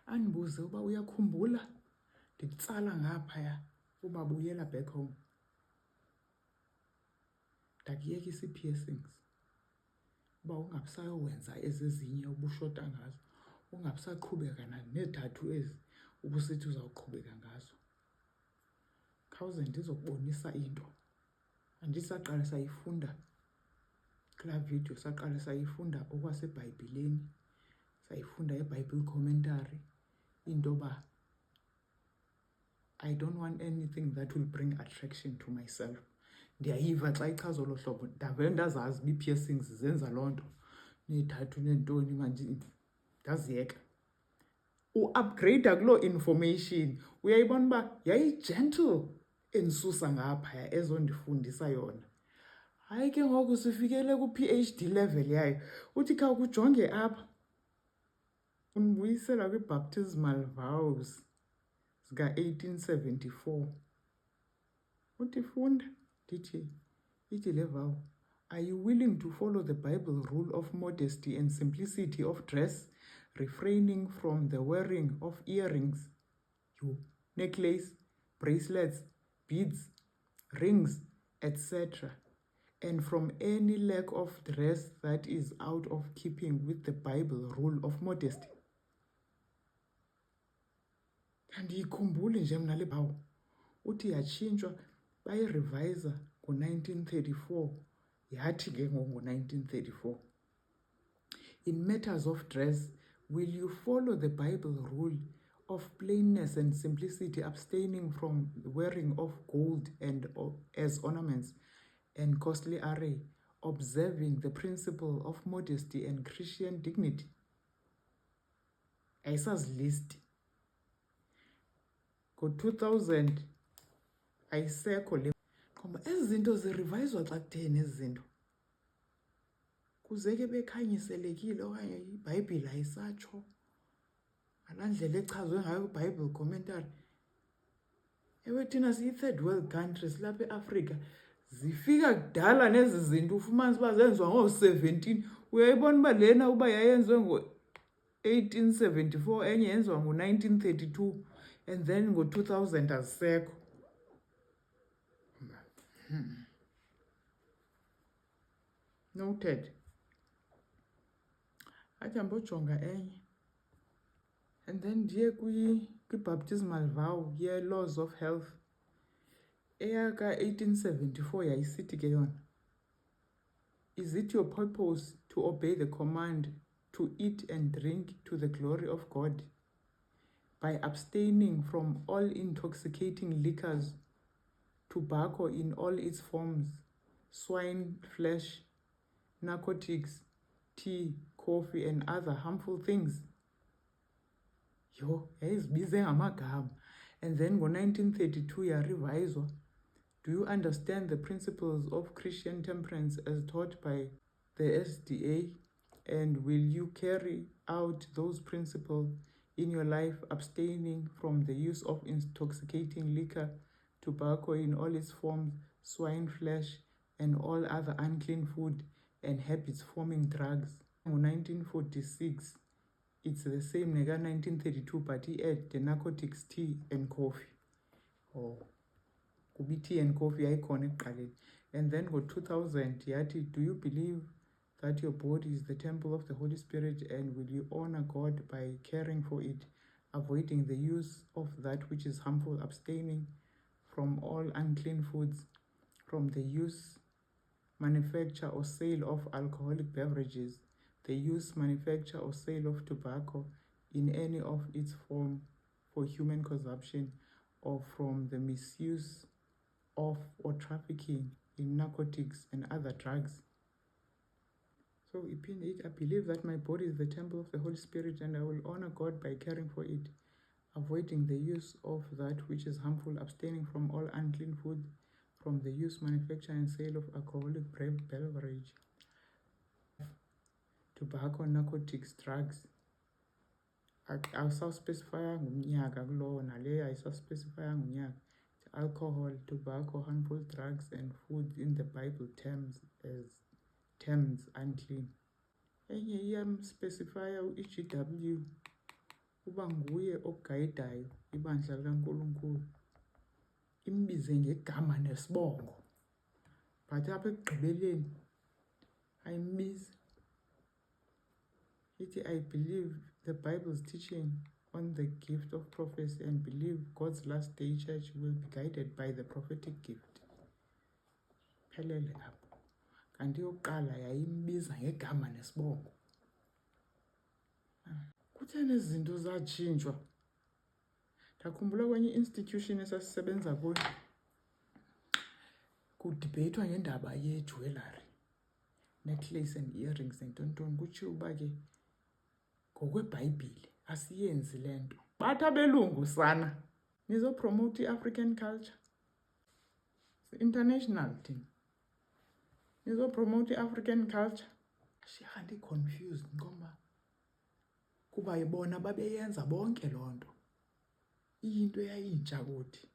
andibuze uba uyakhumbula ndikutsala ngaphaya uba buyela back home. Ndakuyekisa ii-piercings uba ungabisayowenza ezezinye ubushota ngazo, ungabisaqhubeka neethathu ezi ubusithi uzawuqhubeka ngazo. Khawuze ndizokubonisa into. Andisaqala sayifunda kulaa video, saqala sayifunda okwasebhayibhileni, sayifunda eBible commentary into yoba I don't want anything that will bring attraction to myself. Ndiyayiva xa ichaza olo hlobo, ndavele ndazazi uba ii-piercings zenza loo nto, neethathu neentoni manje ndaziyeka. U-upgrade kuloo information, uyayibona uba yayi-gentle endisusa ngaphaya ezondifundisa yona. Hayi ke ngoku sifikele ku-PhD level yayo, uthi khawuke ujonge apha, undibuyisela kwi-baptismal vows zika-1874. Uthi funda, ndithi, ithi le vow, are you willing to follow the Bible rule of modesty and simplicity of dress, refraining from the wearing of earrings, necklace, bracelets, beads, rings, etc., and from any lack of dress that is out of keeping with the Bible rule of modesty? Andiyikhumbuli nje mna le bhawu. Uthi yatshintshwa bayirivayisa ngo-1934, yathi ke ngo-1934. In matters of dress, will you follow the Bible rule of plainness and simplicity, abstaining from wearing of gold and as ornaments and costly array, observing the principle of modesty and Christian dignity? Ayisazilisti. Ngo-2000 ayisekho le. Ngoba ezi zinto zirivayizwa xa kutheni ezi zinto? Kuze ke bekhanyiselekile okanye iBhayibhile ayisatsho ngalaa ndlela echazwe ngayo kwiBible commentary. Ewe thina siyi-third world country, silapha eAfrika, zifika kudala nezi zinto, ufumanise uba zenziwa ngoo-17. Uyayibona uba lena uba yayenziwe ngo-1874, enye yenziwa ngo-1932, and then ngo-2000 azisekho. Noted. Athi ambojonga enye. And then ndiye kwi-baptismal vow ye-laws of health. Eyaka 1874 yayisithi ke yona, is it your purpose to obey the command to eat and drink to the glory of God by abstaining from all intoxicating liquors, tobacco in all its forms, swine flesh, narcotics, tea, coffee, and other harmful things? Yho, yayizibize ngamagama. And then ngo-1932 yarivayizwa. Do you understand the principles of Christian temperance as taught by the SDA? And will you carry out those principles in your life, abstaining from the use of intoxicating liquor, tobacco in all its forms, swine flesh, and all other unclean food and habits-forming drugs? Ngo-1946, it's the same neka-1932, but he added the narcotics, tea, and coffee. Oh. Kubi tea and coffee yayikhona ekuqaleni. And then ngo-2000 yathi, do you believe that your body is the temple of the Holy Spirit, and will you honor God by caring for it, avoiding the use of that which is harmful, abstaining from all unclean foods, from the use, manufacture or sale of alcoholic beverages, the use, manufacture or sale of tobacco in any of its form for human consumption, or from the misuse of or trafficking in narcotics and other drugs? So I believe that my body is the temple of the Holy Spirit, and I will honor God by caring for it, avoiding the use of that which is harmful, abstaining from all unclean food, from the use, manufacture, and sale of alcoholic beverage, tobacco, narcotics, drugs. Awusaspecifyanga umnyaka kulowo, naleyo ayisaspecifyanga umnyaka. Alcohol, tobacco, harmful drugs, and food in the Bible terms as terms unclean. Enye iyamspecifya u-EGW uba nguye ogayidayo ibandla likaNkulunkulu, imbize ngegama nesibongo, but apha ekugqibeleni ayimbizi. Ithi, I believe the Bible's teaching on the gift of prophecy and believe God's last day church will be guided by the prophetic gift. Phelele apho. Kanti yokuqala yayimbiza ngegama nesibongo. Kutheni izinto zatshintshwa? Ndakhumbula kwenye institution esasisebenza kuyo, kudibheyithwa ngendaba ye-jewelry, necklace and earrings nentontoni. Kutshiwo uba ke ngokweBhayibhile asiyenzi le nto. Bathi abelungu sana, nizopromote i-African culture. International thing. Nizopromote i-African culture. Shiyeka ndi-confused ngoba kuba ibona babeyenza bonke loo nto. Iyinto eyayintsha kuthi.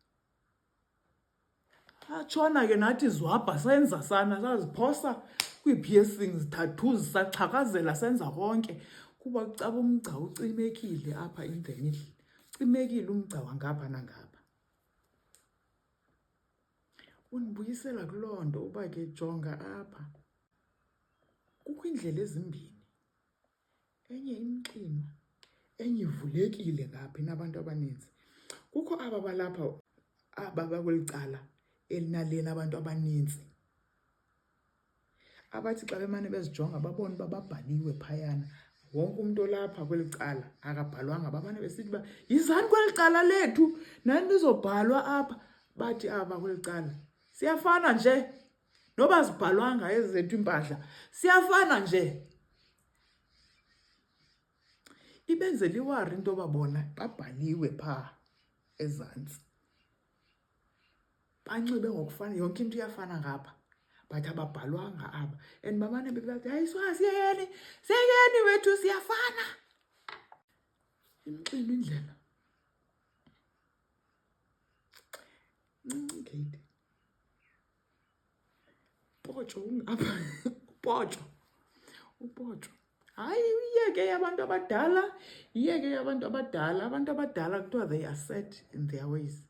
Atshona ke nathi zwabha senza sana, saziphosa kwii-piercings, tattoos, sachakazela senza konke. Kuba kucaba umgca ucimekile apha in the middle. Ucimekile umgca wangapha nangapha. Undibuyisela kuloo nto uba ke jonga apha. Kukho iindlela ezimbini. Enye imxinwa, enye ivulekile ngapha inabantu abaninzi. Kukho aba balapha, aba bakweli cala elinalena abantu abaninzi, abathi xa bemane bezijonga babone uba babhaliwe phayana. Wonke umntu olapha kweli cala akabhalwanga. Babane besithi uba yizani kweli cala lethu, nani nizobhalwa apha. Bathi aba kweli cala siyafana nje, noba zibhalwanga ezi zethu iimpahla, siyafana nje. Ibenzela iwari into yoba bona babhaliwe phaa ezantsi, banxibe ngokufana, yonke into iyafana ngapha, but ababhalwanga aba. And bamane bebathi, hayi siyekeni wethu siyafana. Imxinwa indlela. Ngeyide. Upotsho ungapha. Upotsho. Hayi, iyeke abantu abadala. Iyeke abantu abadala. Abantu abadala kuthiwa they are set in their ways.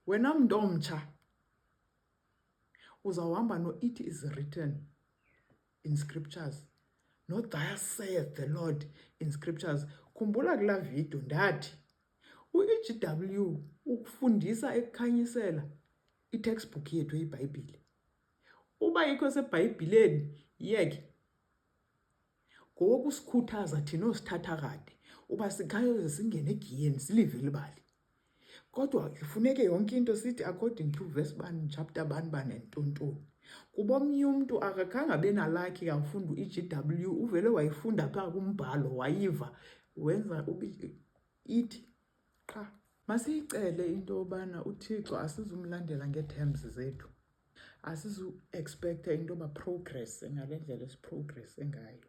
Wena mntu omtsha uzawuhamba no it is written in scriptures, no thus saith the Lord in scriptures. Khumbula kulaa video ndathi u-EGW ukufundisa ekukhanyisela i-textbook yethu eyiBhayibhile. Uba ikho seBhayibhileni yeke. Ngowokusikhuthaza thina osithatha kade uba sikhayoze singene egiyeni silive ilibali. Kodwa kufuneke yonke into sithi according to verse bani, chapter bani ntontoni. Kuba omnye umntu akakhange abe nalakhi yafunda u-EGW, uvele wayifunda phaa kumbhalo, wayiva, wenza ithi qha. Masiyicele into yobana uThixo asizumlandela ngee-terms zethu. Asizu-expecta into yoba progress ngale ndlela esiprogresse ngayo.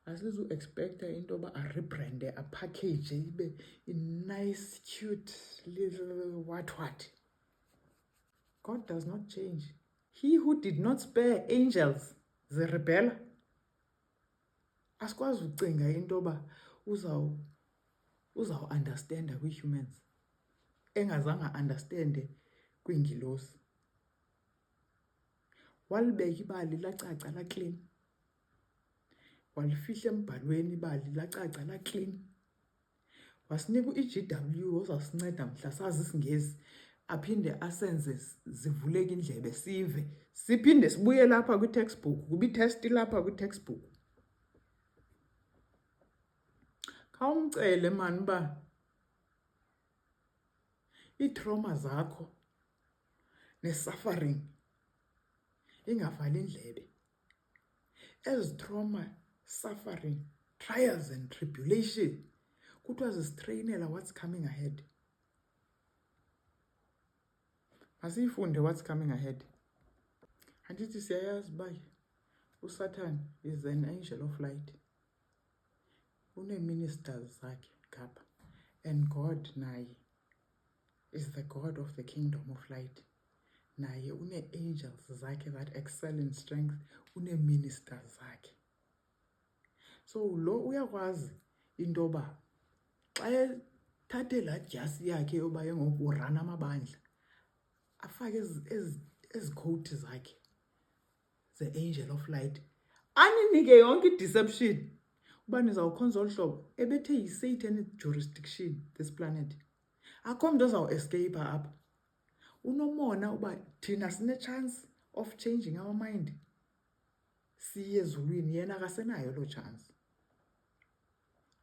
Asizu-expecta into yoba arebrande, apackage, ibe nice, cute, little what. God does not change. He who did not spare angels, Zerubbabel, asikwazi ucinga into yoba uzawuunderstanda kwii-humans engazange understande kwiingilosi. Walibeka ibali lacaca la-clean. Walifihla embhalweni ibali lacaca la-clean. Wasinika u-EGW ozawusinceda mhla sazi isiNgesi, aphinde asenze zivuleke indlebe sive. Siphinde sibuye lapha kwi-textbook, kuba itesti lapha kwi-textbook. Khawumcele mani uba iitrauma zakho ne-suffering ingavali indlebe. Ezi trauma, suffering, trials and tribulation kuthiwa zisitreyinela what's coming ahead. Masiyifunde what's coming ahead. Andithi siyayazi uba uSatan is an angel of light. Une-ministers zakhe ngapha. And God naye is the God of the kingdom of light. Naye une-angels zakhe that excel in strength, une-ministers zakhe. So lo uyakwazi intoba xa ethathe laa dyasi yakhe yoba yengokurana amabandla afake ezi quote zakhe ze-angel of light aninike yonke i-deception uba nizawukhonza olu hlobo ebethe yi-satanic jurisdiction this planet. Akho mntu ozawuescape apha. Unomona uba thina sine-chance of changing our mind siye ezulwini, yena akasenayo loo chance.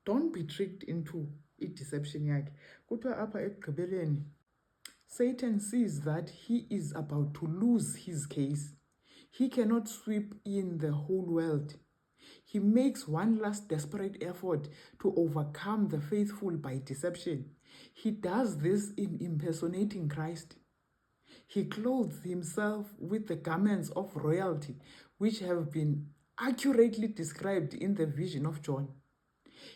Don't be tricked into i-deception yakhe. Kuthiwa apha ekugqibeleni, Satan sees that he is about to lose his case. He cannot sweep in the whole world. He makes one last desperate effort to overcome the faithful by deception. He does this in impersonating Christ. He clothes himself with the garments of royalty, which have been accurately described in the vision of John.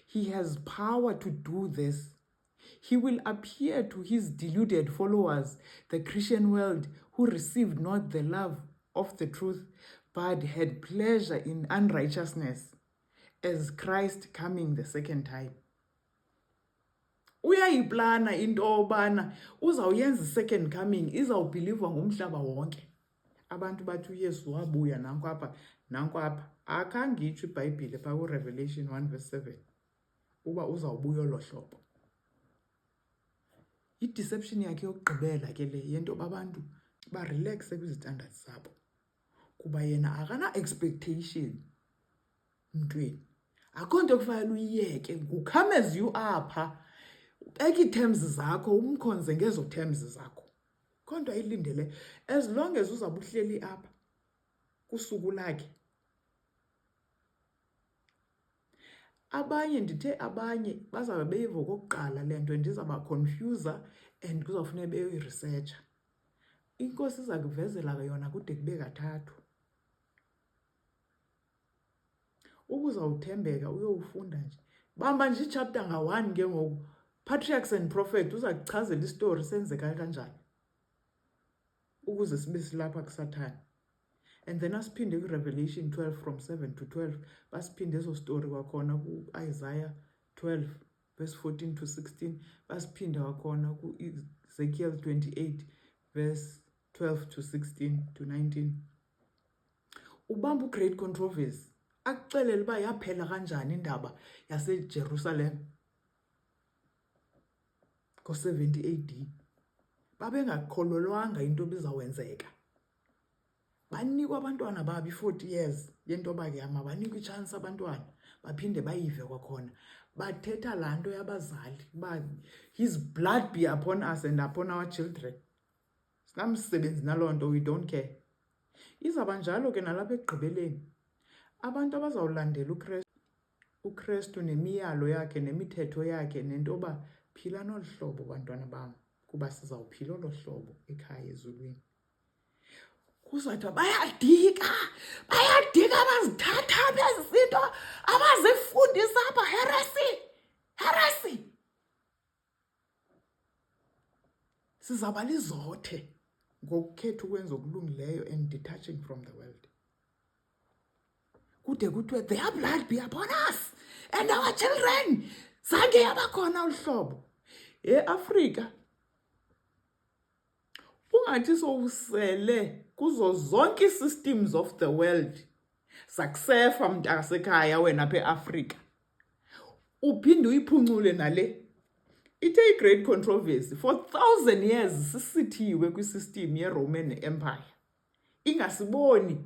He has power to do this. He will appear to his deluded followers, the Christian world, who received not the love of the truth, but had pleasure in unrighteousness, as Christ coming the second time. Uyayiplana into obana uzawuyenza second coming izawubhilivwa ngumhlaba wonke. Abantu bathi uYesu wabuya nanko apha. Akhange itsho iBhayibhile phaa kuRevelation 1:7 uba uzawubuya olo hlobo. I-deception yakhe yokugqibela ke le yento abantu barelaxe kwizitandards zabo kuba yena akana-expectation mntweni. Akho nto kufanele uyiyeke, ngucome as you apha, ubeke ii-terms zakho, umkhonze ngezo terms zakho. Akho nto ayilindele, as long as uzawube uhleli apha kusuku lakhe. Abanye bazawube beyiva okokuqala le nto ndizabaconfusa and kuzawufuneka beyoyiresearcha. Inkosi iza kuvezela yona kude kube kathathu. Uzawuthembeka uyowufunda nje. Bamba nje ichapter nga-1 ke ngoku. Patriarchs and Prophets uza kuchazela istory senzeka kanjani ukuze sibe silapha kuSathane. And then asiphinde kwiRevelation 12 from 7 to 12 basiphinde ezo story kwakhona ku-Isaiah 12 verse 14 to 16 basiphinde kwakhona ku-Ezekiel 28 verse 12 to 16 to 19. Ubamba u-Great Controversy akuxelela uba yaphela kanjani indaba yaseJerusalem ngo-70 AD. Babengakholelwanga into bizawenzeka. Banikwa abantwana babo 40 years yento ba ke mabanikwe ichance abantwana baphinde bayive kwakhona. Bathetha laa nto yabazali uba his blood be upon us and upon our children. Sinamsebenzi naloo nto, we don't care. Izawuba njalo ke nalapha ekugqibeleni. Abantu abazawulandela uKristu nemiyalo yakhe nemithetho yakhe nento yoba phila nolu hlobo bantwana bam kuba sizawuphila olo hlobo ekhaya ezulwini. Kuzathiwa bayadika bazithatha bezinto abazifundisa apha, heresy. Sizawuba lizothe ngokukhetha ukwenza okulungileyo and detaching from the world. Kude kuthiwe their blood be upon us and our children. Zange yabakhona uhlobo. Afrika ungathi sowusele kuzo zonke ii-systems of the world zakusefa mntasekhaya wena apha eAfrika. Uphinde uyiphuncule nale. Ithe i-Great Controversy for 1,000 years sisithiwe kwi-system ye-Roman Empire. Ingasiboni.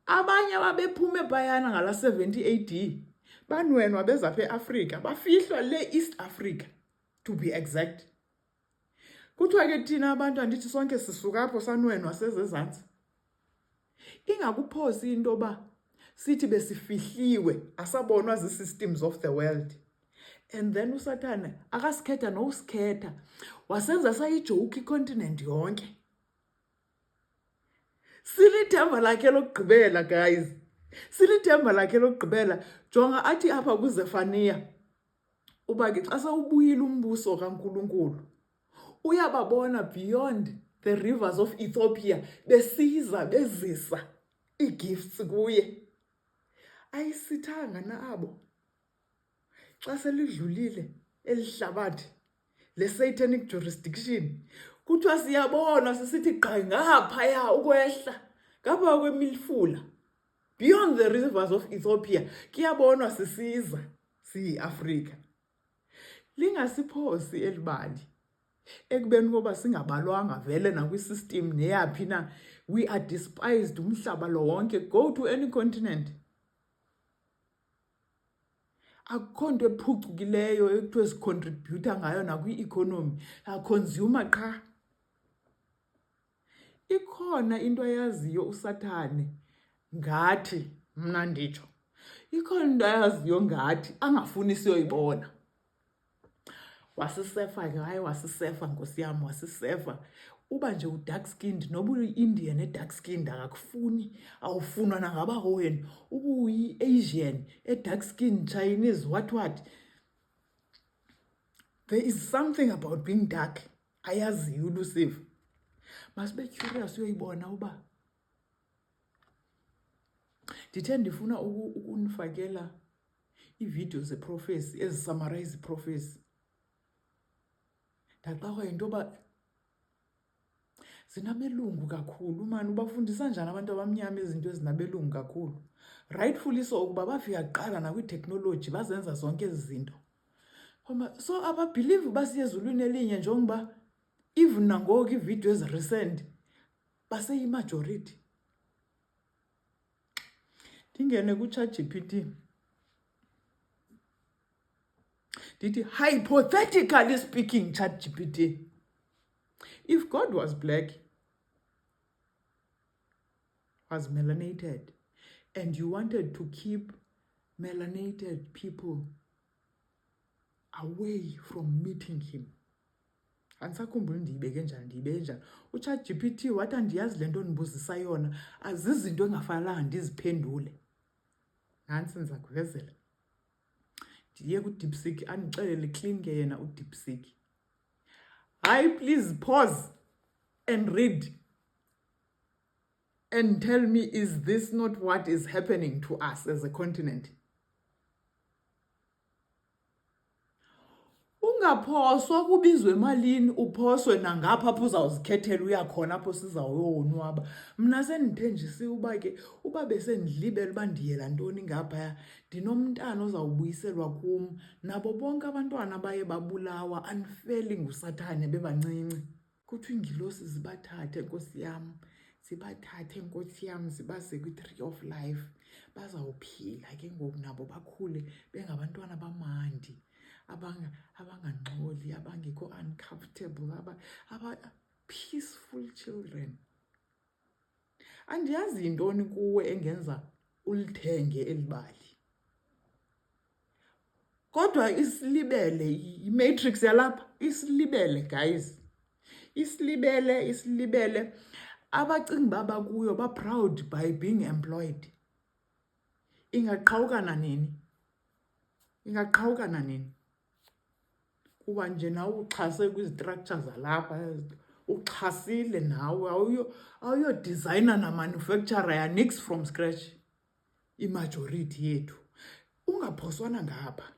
Abanye ababephume phayana ngala 70 AD banwenwa beza apha eAfrika bafihlwa le East Africa to be exact. Kuthiwa ke thina abantu andithi sonke sisuka apho sanwenwa sezezantsi. Ingakuphosi into yoba sithi besifihliwe asabonwa zii-systems of the world. And then uSathane akasikhetha nowusikhetha wasenza sayijoke icontinent yonke. Silithemba lakhe lokugqibela guys. Silithemba lakhe lokugqibela. Jonga athi apha kuZefaniya uba ke xa sewubuyile umbuso kaNkulunkulu uyababona beyond the rivers of Ethiopia besiza bezisa ii-gifts kuye. ayisithanga nabo xa selidlulile elihlabathi le satanic jurisdiction kuthiwa siyabona sisithi gqa ngaphaya ukwehla ngapha kwemilfula beyond the rivers of Ethiopia kuyabonwa sisiza siyi-Afrika. Lingasiphosi elibali ekubeni koba singabalwanga vele nakwi-system neyaphi na. We are despised umhlaba lo wonke. Go to any continent, akukho nto ephucukileyo ekuthiwe sicontributa ngayo nakwi-economy, consumer qha. Ikhona into ayaziyo uSathane ngathi, mna nditsho ikhona into ayaziyo ngathi angafuni siyoyibona. Wasisefa ke, hayi wasisefa nkosi yam, wasisefa. Uba nje u-dark skinned noba uyi-Indian e-dark skinned akakufuni, awufunwa nangabako wenu. Uba uyi-Asian e-dark skinned, Chinese, what. There is something about being dark ayaziyo uLucifer. Masibe curious uyoyibona uba. Ndithe ndifuna ukunifakela iividiyo zeprofesi ezisummarize iprofesi. Ndaxakwa yinto yoba zinabelungu kakhulu mani. Ubafundisa njani abantu abamnyama izinto ezinabelungu kakhulu? Rightfully so ukuba bafika kuqala nakwi-technology bazenza zonke ezi zinto. So ababhilive basiye ezulwini elinye njengoba even nangoku iividiyo ezi-recent baseyimajority. Ndingene kuChatGPT ndithi, hypothetically speaking, ChatGPT, if God was black, was melanated, and you wanted to keep melanated people away from meeting him, andisakhumbuli ndiyibeke njani. UChatGPT wathi andiyazi le nto ndibuzisa yona, azizinto engafanelanga ndiziphendule. Nantsi ndiza kuvezela. Ndiye kuDeepseek andixelele clean ke yena uDeepseek. Hayi, please pause and read and tell me, is this not what is happening to us as a continent? Ungaphoswa kubizwe emalini, uphoswe nangapha apho uzawuzikhethela uyakhona apho sizawuyonwaba. Mna sendithenjisiwe uba ke uba besendilibele uba ndiyela ntoni ngaphaya, ndinomntana ozawubuyiselwa kum. Nabo bonke abantwana baye babulawa unfairly nguSathane bebancinci. Kuthiwa iingilosi zibathathe nkosi yam, zibase kwi-tree of life. Bazawuphila ke ngoku nabo bakhule bengabantwana bamandi, abangangxoli, abangekho uncomfortable, peaceful children. Andiyazi yintoni kuwe engenza ulithenge elibali. Kodwa isilibele, imatrix yalapha, isilibele guys. Isilibele. Abacingi baba kuyo ba-proud by being employed. Ingaqhawukana nini? Kuba nje nawe uxhase kwizistructure zalapha, uxhasile nawe, awuyo-designer na-manufacturer ya nix from scratch. Imajority yethu. Ungaphoswana ngapha.